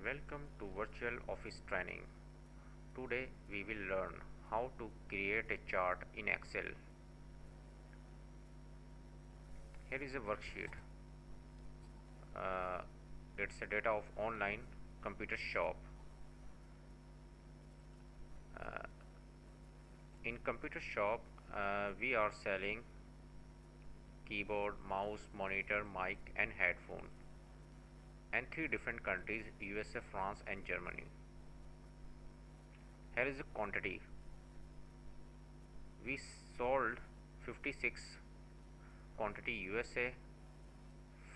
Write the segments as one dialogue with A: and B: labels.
A: Welcome to Virtual Office Training. Today we will learn how to create a chart in Excel. Here is a worksheet. It's a data of online computer shop. Uh, in computer shop, we are selling keyboard, mouse, monitor, mic and headphone, and 3 different countries: USA, France and Germany. Here is the quantity. We sold 56 quantity USA,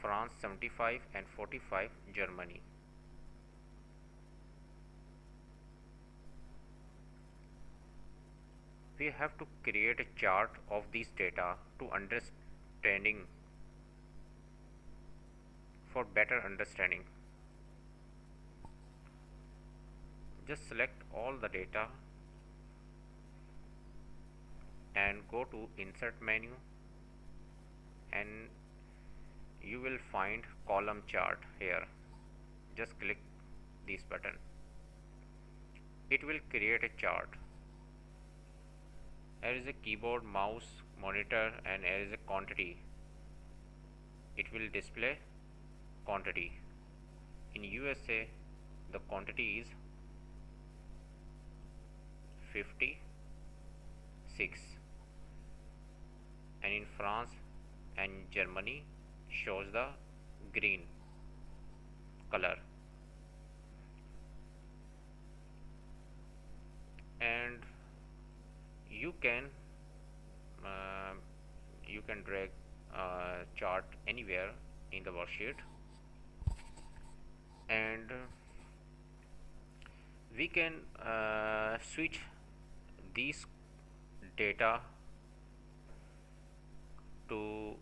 A: France 75 and 45 Germany. We have to create a chart of these data to understanding for better understanding. Just select all the data and go to insert menu, and you will find column chart here. Just click this button. It will create a chart. Here is a keyboard, mouse, monitor and here is a quantity. It will display quantity. In USA the quantity is 56, and in France and Germany shows the green color. And you can drag chart anywhere in the worksheet, and we can switch these data to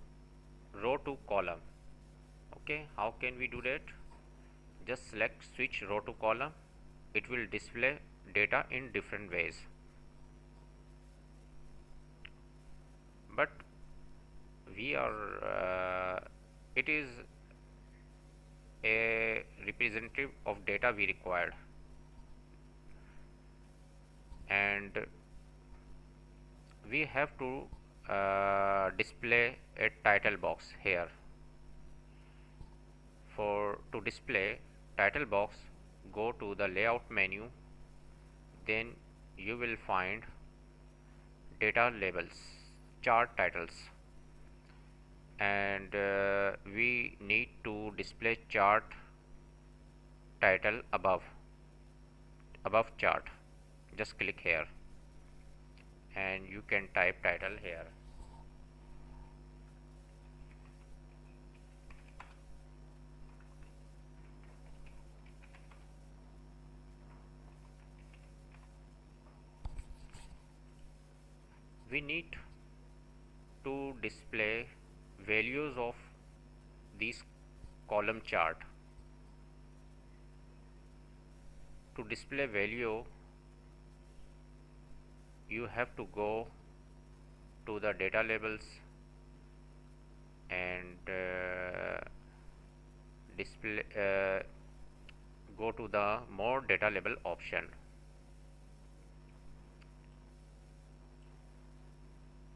A: row to column. Okay, how can we do that? Just select switch row to column. It will display data in different ways, but we are it is a representative of data we required, and we have to display a title box here. To display title box, go to the layout menu, then you will find data labels, chart titles, and we need to display chart title above chart. Just click here and you can type title here. We need to display values of this column chart. To display value, you have to go to the data labels and go to the more data label option.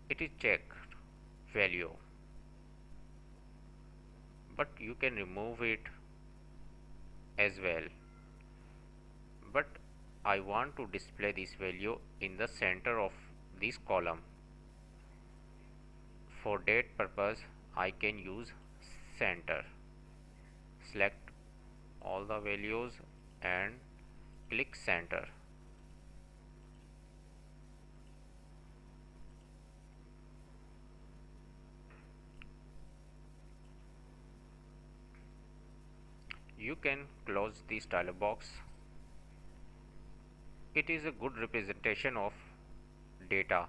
A: It is checked value, but you can remove it as well. But I want to display this value in the center of this column. For that purpose I can use center. Select all the values and click center. You can close this dialog box. It is a good representation of data.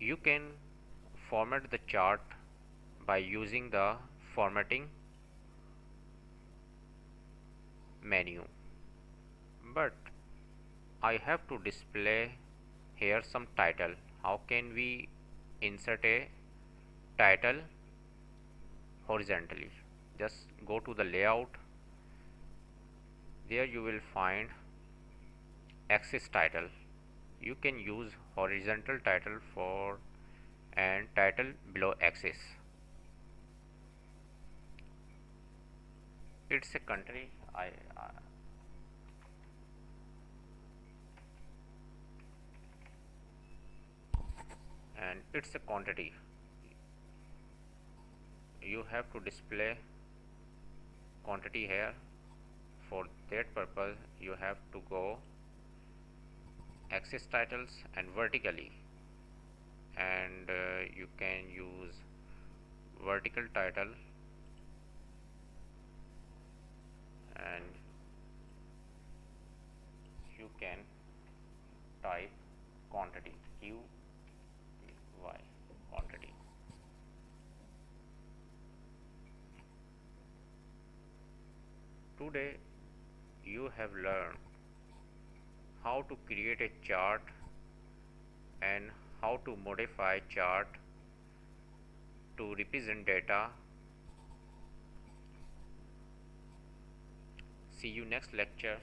A: You can format the chart by using the formatting menu, but I have to display here some title. How can we insert a title horizontally? just go to the layout. There you will find axis title. You can use horizontal title for and title below axis. It's a country. And it's a quantity. You have to display quantity here. For that purpose you have to go axis titles and vertically, and you can use vertical title, and you can type quantity, QY quantity. Today you have learned how to create a chart and how to modify chart to represent data. See you next lecture.